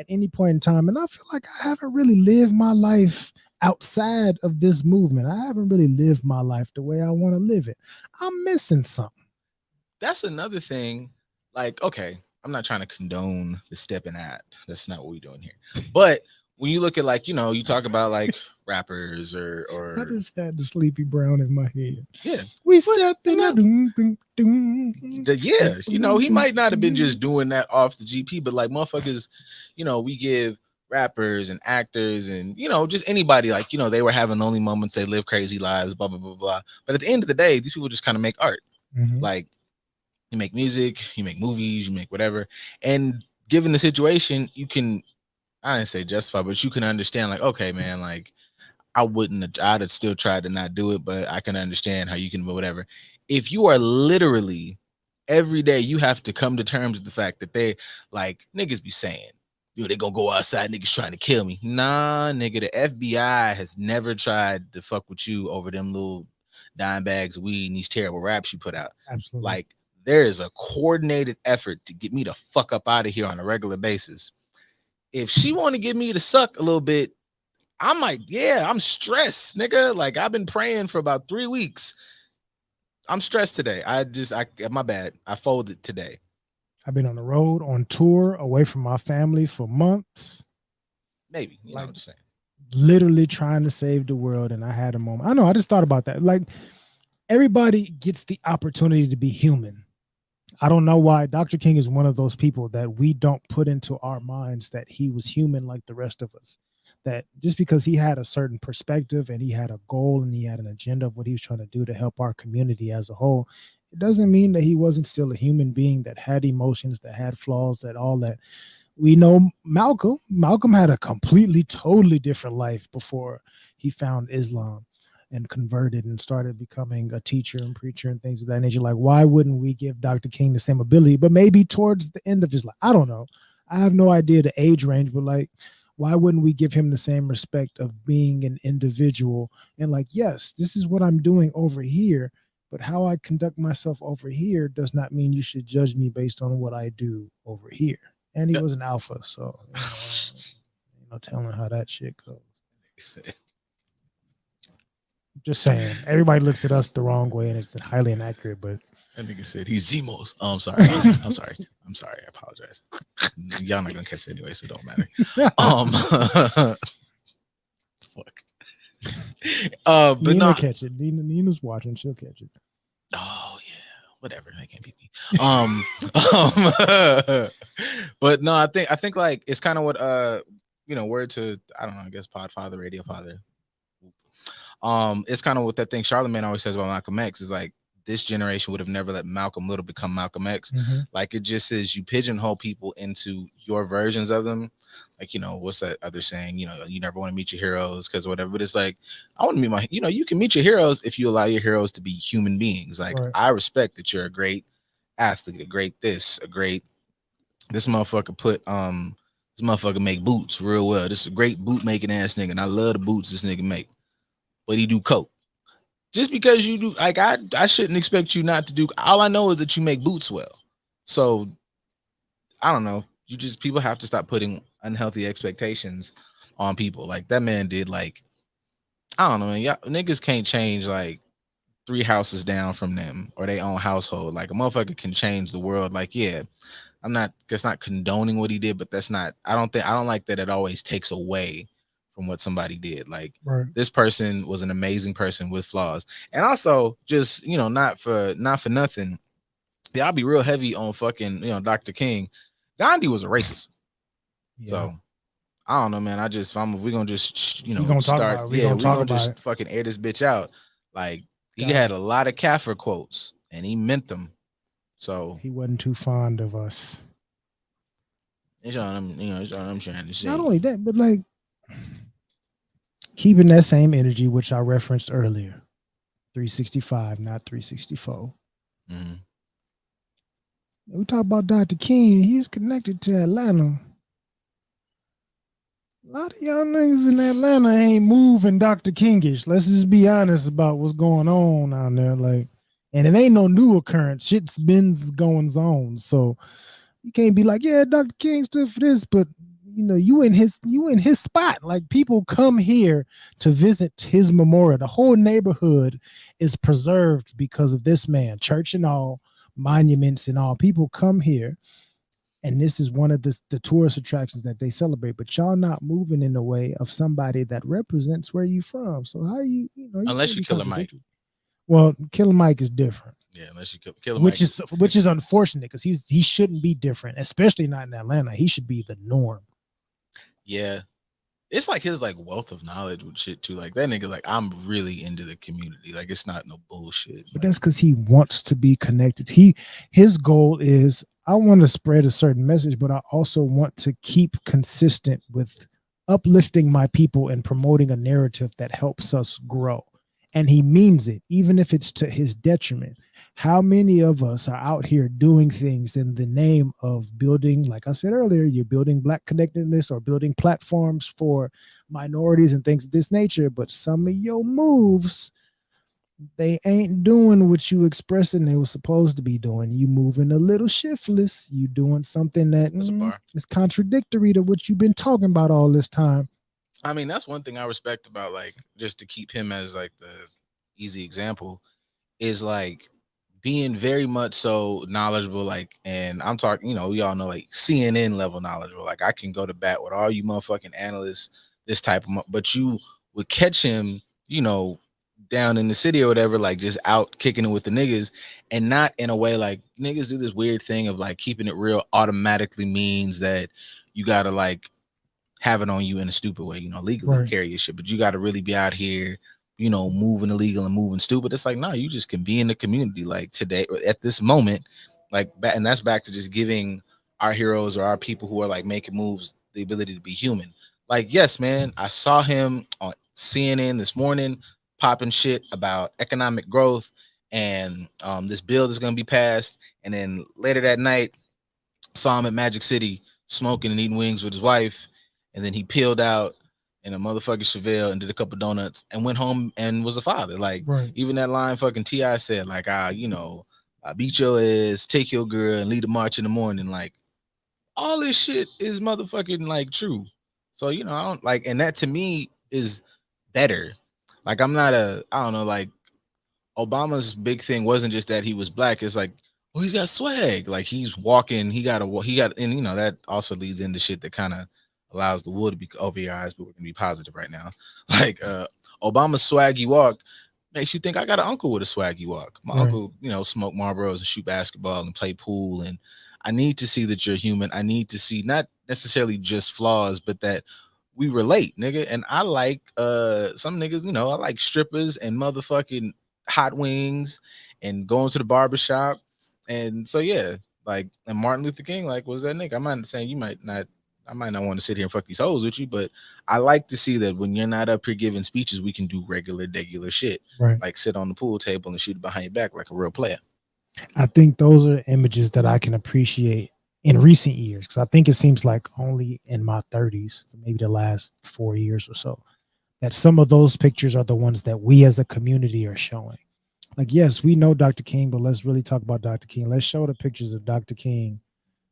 any point in time. And I feel like I haven't really lived my life outside of this movement. I haven't really lived my life the way I want to live it. I'm missing something. That's another thing. Like, okay, I'm not trying to condone the stepping out. That's not what we're doing here. But when you look at like, you talk about like rappers or I just had the Sleepy Brown in my head. Yeah. We stepping out. Yeah, he might not have been just doing that off the GP, but like motherfuckers, we give rappers and actors and just anybody like they were having lonely moments, they live crazy lives, blah blah blah blah. But at the end of the day, these people just kind of make art. Like you make music, you make movies, you make whatever. And given the situation, you can, I didn't say justify, but you can understand like, okay, man, like I'd have still tried to not do it, but I can understand how you can, whatever. If you are literally every day, you have to come to terms with the fact that they like niggas be saying, they gonna go outside, niggas trying to kill me. Nah, nigga, the FBI has never tried to fuck with you over them little dime bags of weed and these terrible raps you put out. Absolutely. Like there is a coordinated effort to get me the fuck up out of here on a regular basis. If she want to get me to suck a little bit, I'm like, yeah, I'm stressed, nigga. Like I've been praying for about 3 weeks. I'm stressed today. My bad. I folded today. I've been on the road, on tour, away from my family for months. Maybe, you know what I'm saying. Literally trying to save the world, and I had a moment. I know, I just thought about that. Like, everybody gets the opportunity to be human. I don't know why Dr. King is one of those people that we don't put into our minds that he was human like the rest of us. That just because he had a certain perspective and he had a goal and he had an agenda of what he was trying to do to help our community as a whole, it doesn't mean that he wasn't still a human being that had emotions, that had flaws, that all that. We know Malcolm had a totally different life before he found Islam and converted and started becoming a teacher and preacher and things of that nature. Like, why wouldn't we give Dr. King the same ability, but maybe towards the end of his life? I don't know. I have no idea the age range, but like, why wouldn't we give him the same respect of being an individual? And like, yes, this is what I'm doing over here, but how I conduct myself over here does not mean you should judge me based on what I do over here. And he was an alpha, so no telling how that shit goes. Just saying, everybody looks at us the wrong way, and it's highly inaccurate. But That nigga said he's Zemos. Oh, I'm sorry. I'm sorry. I apologize. Y'all not gonna catch it anyway, so it don't matter. Fuck. But Nina no. catch it. Nina's watching. She'll catch it. Oh yeah. Whatever. They can't beat me. But no, I think like it's kind of what word to, I don't know, I guess Podfather, Radio Father. It's kind of what that thing Charlamagne always says about Malcolm X is like, this generation would have never let Malcolm Little become Malcolm X. Mm-hmm. Like, it just says you pigeonhole people into your versions of them. Like, what's that other saying? You never want to meet your heroes because whatever. But it's like, I want to meet my, you can meet your heroes if you allow your heroes to be human beings. Like, right. I respect that you're a great athlete, a great this motherfucker make boots real well. This is a great boot making ass nigga, and I love the boots this nigga make. But he do coke. Just because you do, like, I shouldn't expect you not to do. All I know is that you make boots well. So I don't know. People have to stop putting unhealthy expectations on people. Like, that man did, like, I don't know, man. Y'all niggas can't change like 3 houses down from them or their own household. Like, a motherfucker can change the world. Like, yeah, that's not condoning what he did, but I don't like that it always takes away from what somebody did. Like, right. This person was an amazing person with flaws. And also, just, not for nothing. Yeah, I'll be real heavy on fucking, Dr. King. Gandhi was a racist. Yeah. So I don't know, man. We're gonna just, we're gonna just fucking air this bitch out. Like, he had a lot of Kaffir quotes and he meant them. So he wasn't too fond of us. It's all I'm trying to say. Not only that, but like keeping that same energy, which I referenced earlier, 365, not 364. Mm-hmm. We talk about Dr. King. He's connected to Atlanta. A lot of y'all niggas in Atlanta ain't moving Dr. Kingish. Let's just be honest about what's going on down there. Like, and it ain't no new occurrence. Shit's been going on. So you can't be like, yeah, Dr. King stood for this, but you in his spot. Like, people come here to visit his memorial. The whole neighborhood is preserved because of this man, church and all, monuments and all. People come here, and this is one of the tourist attractions that they celebrate. But y'all not moving in the way of somebody that represents where you from. So how you unless you Killer Mike. Well, Killer Mike is different. Yeah, unless you kill Mike, which is unfortunate because he shouldn't be different, especially not in Atlanta. He should be the norm. Yeah, it's like his like wealth of knowledge with shit too. Like, that nigga, like, I'm really into the community. Like, it's not no bullshit. But that's because he wants to be connected. His goal is, I want to spread a certain message, but I also want to keep consistent with uplifting my people and promoting a narrative that helps us grow. And he means it, even if it's to his detriment. How many of us are out here doing things in the name of building, like I said earlier, you're building Black connectedness or building platforms for minorities and things of this nature, but some of your moves, they ain't doing what you expressing they were supposed to be doing. You moving a little shiftless. You doing something that is contradictory to what you've been talking about all this time. I mean, that's one thing I respect about, like, just to keep him as like the easy example, is like being very much so knowledgeable. Like, and I'm talking, we all know, like, CNN level knowledgeable. Like, I can go to bat with all you motherfucking analysts, this type of, but you would catch him, down in the city or whatever, like, just out kicking it with the niggas, and not in a way like niggas do this weird thing of like keeping it real automatically means that you gotta like have it on you in a stupid way, legally carry your shit, but you gotta really be out here, moving illegal and moving stupid. It's like, no, you just can be in the community, like, today at this moment, like, and that's back to just giving our heroes or our people who are like making moves the ability to be human. Like, yes, man, I saw him on CNN this morning popping shit about economic growth and this bill is going to be passed. And then later that night, saw him at Magic City smoking and eating wings with his wife. And then he peeled out in a motherfucking Chevelle and did a couple donuts and went home and was a father. Like, even that line fucking T.I. said, like, I beat your ass, take your girl, and lead the march in the morning. Like, all this shit is motherfucking like true. So, I don't like, and that to me is better. Like, I'm not I don't know, like, Obama's big thing wasn't just that he was black. It's like, oh, he's got swag. Like he's walking. He got, and you know that also leads into shit that kind of allows the wool to be over your eyes, but we're gonna be positive right now. Like Obama's swaggy walk makes you think I got an uncle with a swaggy walk. My uncle, you know, smoke Marlboros and shoot basketball and play pool. And I need to see that you're human. I need to see not necessarily just flaws, but that we relate, nigga. And I like some niggas, you know, I like strippers and motherfucking hot wings and going to the barbershop. And so yeah, like, and Martin Luther King, like, was that nigga? I'm not saying I might not want to sit here and fuck these hoes with you, but I like to see that when you're not up here giving speeches, we can do regular shit. Right. Like sit on the pool table and shoot it behind your back like a real player. I think those are images that I can appreciate in recent years, because I think it seems like only in my 30s, maybe the last 4 years or so, that some of those pictures are the ones that we as a community are showing. Like, yes, we know Dr. King, but let's really talk about Dr. King. Let's show the pictures of Dr. King,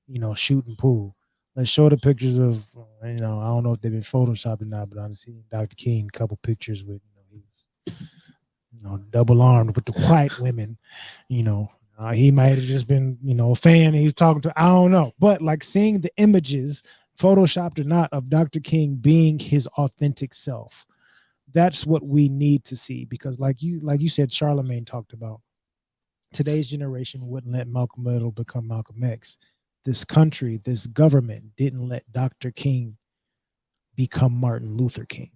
you know, shooting pool. Let's show the pictures of, you know, I don't know if they've been photoshopped or not, but I've seen Dr. King, a couple pictures with, you know, double armed with the white women, you know. He might have just been, you know, a fan he was talking to. I don't know. But like seeing the images, photoshopped or not, of Dr. King being his authentic self, that's what we need to see. Because like you said, Charlemagne talked about, today's generation wouldn't let Malcolm Little become Malcolm X. This country, this government didn't let Dr. King become Martin Luther King.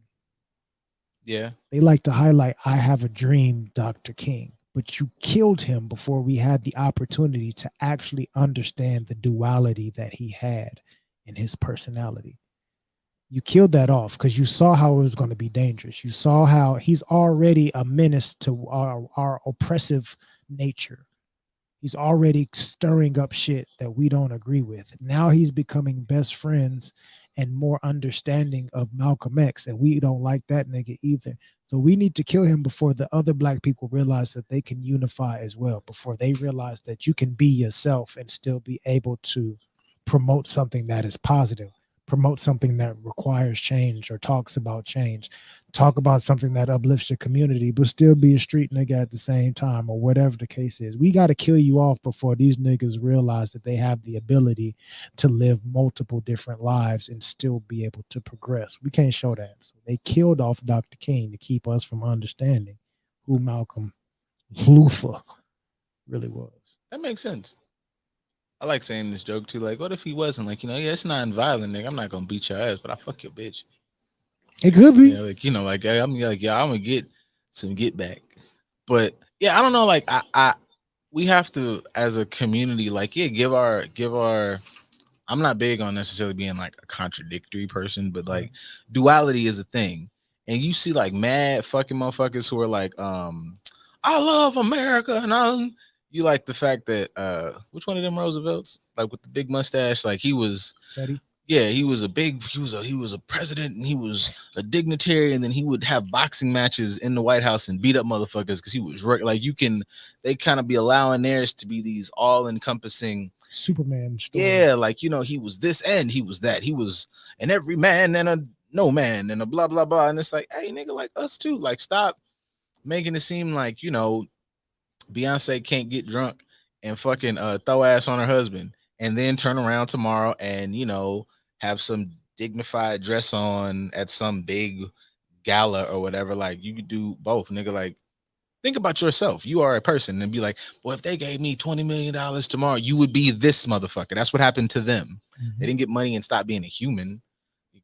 Yeah. They like to highlight, I have a dream, Dr. King. But you killed him before we had the opportunity to actually understand the duality that he had in his personality. You killed that off because you saw how it was going to be dangerous. You saw how he's already a menace to our oppressive nature. He's already stirring up shit that we don't agree with. Now he's becoming best friends and more understanding of Malcolm X, and we don't like that nigga either. So we need to kill him before the other black people realize that they can unify as well, before they realize that you can be yourself and still be able to promote something that is positive, promote something that requires change or talks about change, talk about something that uplifts your community, but still be a street nigga at the same time, or whatever the case is. We got to kill you off before these niggas realize that they have the ability to live multiple different lives and still be able to progress. We can't show that. So they killed off Dr. King to keep us from understanding who Malcolm Luther really was. That makes sense. I like saying this joke too. Like, what if he wasn't like, you know, yeah, it's non-violent, nigga. I'm not gonna beat your ass, but I fuck your bitch. It could be. Yeah, like, you know, like I'm like, yeah, I'm gonna get some get back. But yeah, I don't know. Like, we have to, as a community, like, yeah, give our. I'm not big on necessarily being like a contradictory person, but like duality is a thing. And you see like mad fucking motherfuckers who are like, I love America, and you like the fact that which one of them Roosevelts, like with the big mustache, like he was Teddy? Yeah, he was a president, and he was a dignitary, and then he would have boxing matches in the White House and beat up motherfuckers because he was like, they kind of be allowing theirs to be these all-encompassing Superman story. Yeah, like, you know, he was this and he was that. He was an every man and a no man and a blah blah blah. And it's like, hey, nigga, like us too. Like, stop making it seem like, you know, Beyonce can't get drunk and fucking throw ass on her husband and then turn around tomorrow and, you know, have some dignified dress on at some big gala or whatever. Like, you could do both, nigga. Like, think about yourself. You are a person, and be like, well, if they gave me $20 million tomorrow, you would be this motherfucker. That's what happened to them. Mm-hmm. They didn't get money and stop being a human.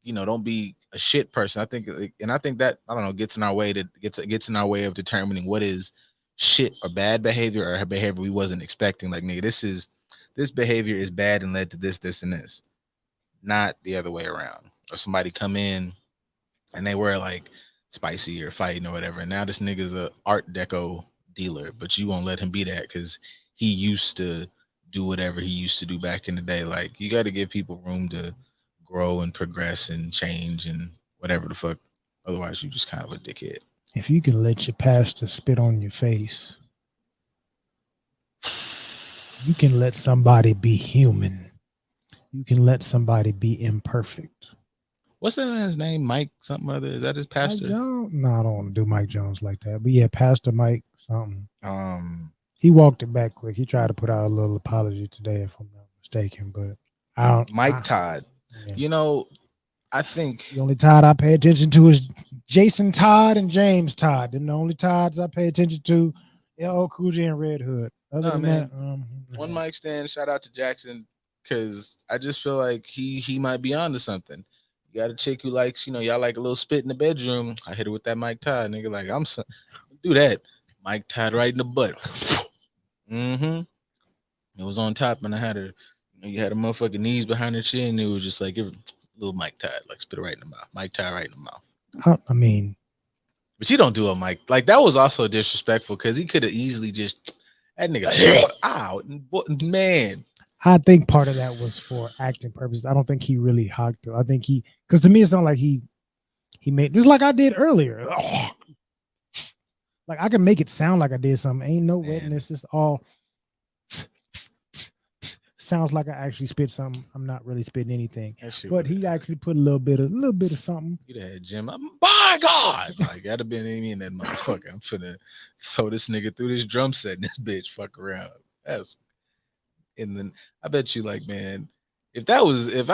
You know, don't be a shit person. I think that, I don't know, gets in our way of determining what is shit or bad behavior or behavior we wasn't expecting. Like, nigga, this behavior is bad and led to this, and this, not the other way around. Or somebody come in and they were like spicy or fighting or whatever, and now this nigga's a art deco dealer, but you won't let him be that because he used to do whatever he used to do back in the day. Like, you got to give people room to grow and progress and change and whatever the fuck. Otherwise, you just kind of a dickhead. If you can let your pastor spit on your face, you can let somebody be human. You can let somebody be imperfect. What's that man's name? Mike something other? Is that his Mike pastor? Jones? No, I don't want to do Mike Jones like that. But yeah, Pastor Mike something. He He walked it back quick. He tried to put out a little apology today, if I'm not mistaken. But I don't. Mike Todd. Yeah. You know, I think The only Todd I pay attention to is Jason Todd and James Todd. Them the only Todds I pay attention to. L.O. Cool J and Red Hood. Other Nah, than man. that, one mic stand. Shout out to Jackson because I just feel like he might be onto something. You got a chick who likes, y'all like a little spit in the bedroom. I hit her with that Mike Todd, nigga. Like do that. Mike Todd right in the butt. Mm-hmm. It was on top, and I had her. You had her motherfucking knees behind her chin, and it was just like give her a little Mike Todd, like spit it right in the mouth. Mike Todd right in the mouth. I mean, But you don't do a Mike. Like that was also disrespectful because he could have easily just that nigga. Ow, man. I think part of that was for acting purposes. I don't think he really hogged it. I think because to me it's not like he made just like I did earlier. Like I can make it sound like I did something. Ain't no wetness. It's all sounds like I actually spit something. I'm not really spitting anything. But he actually put a little bit of something. You'd have had Jim. By God, like that'd have been me and that motherfucker. I'm finna throw this nigga through this drum set and this bitch fuck around. And then I bet you, like, man, if I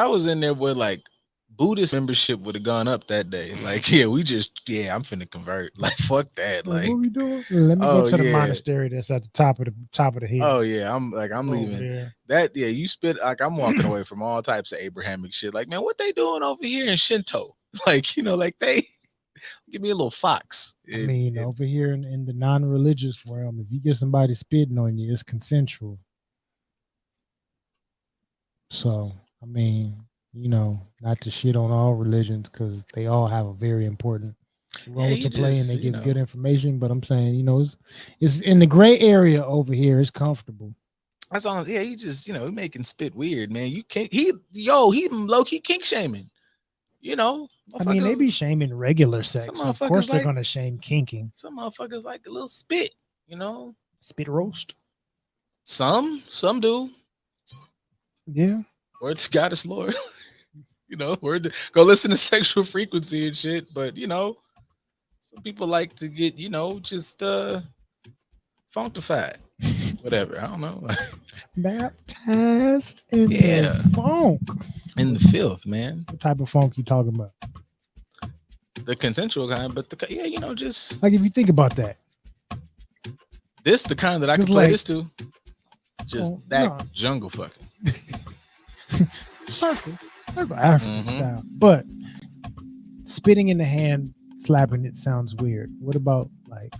was in there with like Buddhist membership would have gone up that day. Like, I'm finna convert. Like, fuck that. Like, what we doing? Let me go to the monastery that's at the top of the hill. Oh yeah, I'm leaving. There. That you spit like I'm walking away from all types of Abrahamic shit. Like, man, what they doing over here in Shinto? Like, like they give me a little fox. Over here in the non-religious realm, if you get somebody spitting on you, it's consensual. So, not to shit on all religions because they all have a very important role to play and they give good information. But I'm saying, it's in the gray area over here. It's comfortable. That's all. Yeah, he just, he making spit weird, man. You can't. He low key kink shaming. They be shaming regular sex. So of course, they're gonna shame kinking. Some motherfuckers like a little spit. Spit roast. Some do. Yeah. Word to Goddess Lord. Word to go listen to Sexual Frequency and shit. But some people like to get, just functified. Whatever. I don't know. Baptized in the funk. In the filth, man. What type of funk you talking about? The consensual kind, but just like if you think about that. This the kind that I can play this to. Just jungle fucking. Circle African style. But spitting in the hand, slapping it sounds weird. What about like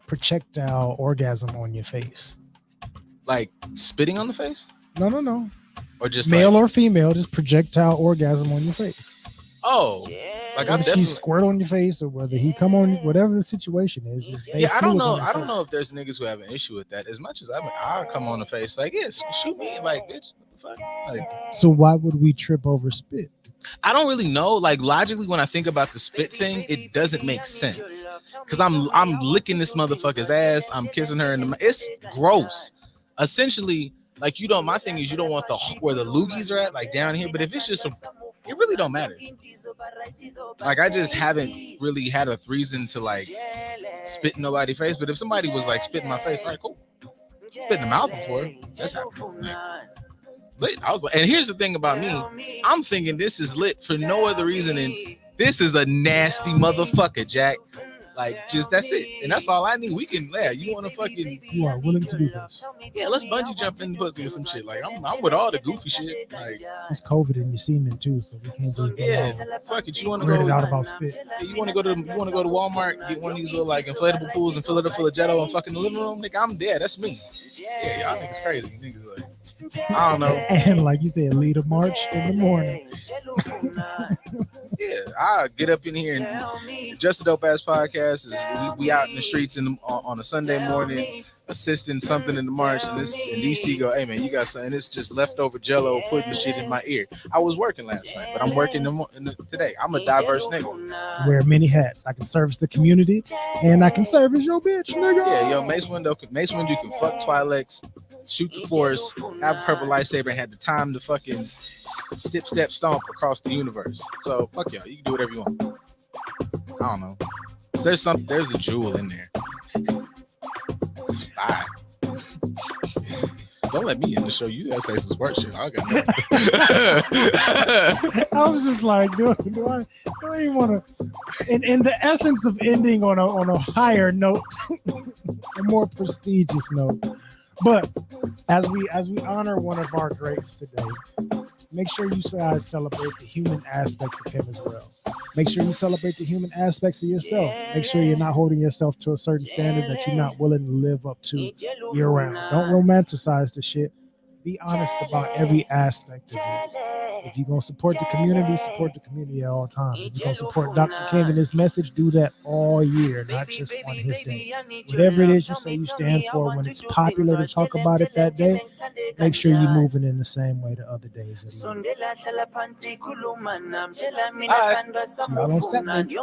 projectile orgasm on your face? Like spitting on the face? No. Or just male or female, just projectile orgasm on your face. Oh, like I'm definitely squirt on your face or whether he come on, whatever the situation is. I don't know. I don't know if there's niggas who have an issue with that. As much as I'll come on the face, like, yes, shoot me, like, bitch, what the fuck? Like, so why would we trip over spit? I don't really know. Like logically, when I think about the spit thing, it doesn't make sense because I'm licking this motherfucker's ass. I'm kissing her in the. It's gross. Essentially, like my thing is you don't want where the loogies are at, like down here. But if it's just it really don't matter. Like I just haven't really had a reason to like spit in nobody's face. But if somebody was like spitting my face, all right, cool. Spit in the mouth before. That's happened. Lit. I was like, and here's the thing about me. I'm thinking this is lit for no other reason than this is a nasty motherfucker, Jack. Like, just that's it. And that's all I need. We can, you want to fucking. You are willing to do this. Yeah, let's bungee jump in the pussy or some shit. Like, I'm with all the goofy shit. Like, it's COVID and you're semen too, so we can't just fuck it. You want to go out about spit. You want to go to Walmart, get one of these little like inflatable pools and fill it up full of Jello and fucking the living room, nigga. I'm there. That's me. Yeah, y'all niggas crazy. Niggas like. I don't know. And like you said, lead a march in the morning. Yeah, I'll get up in here and Just a Dope Ass Podcast is we out in the streets on a Sunday morning assisting something in the march, and DC go, hey man, you got something? It's just leftover Jello putting the shit in my ear. I was working last night, but I'm working today. I'm a diverse nigga. Wear many hats. I can service the community, and I can service your bitch, nigga. Yeah, yo, Mace Windu can fuck Twi'leks, shoot the Force, have a purple lightsaber, and had the time to fucking step stomp across the universe. So fuck y'all. You can do whatever you want. I don't know. There's a jewel in there. Bye. Don't let me in the show. You gotta say some smart shit. I got nothing. I was just like, do I even want to? In the essence of ending on a higher note, a more prestigious note. But as we honor one of our greats today, make sure you guys celebrate the human aspects of him as well. Make sure you celebrate the human aspects of yourself. Make sure you're not holding yourself to a certain standard that you're not willing to live up to year round. Don't romanticize the shit. Be honest about every aspect of it. If you're going to support the community at all times. If you're going to support Dr. King and his message, do that all year, not just on his day. Whatever it is you say you stand for, when it's popular to talk about it that day, make sure you're moving in the same way the other days. See y'all on Saturday.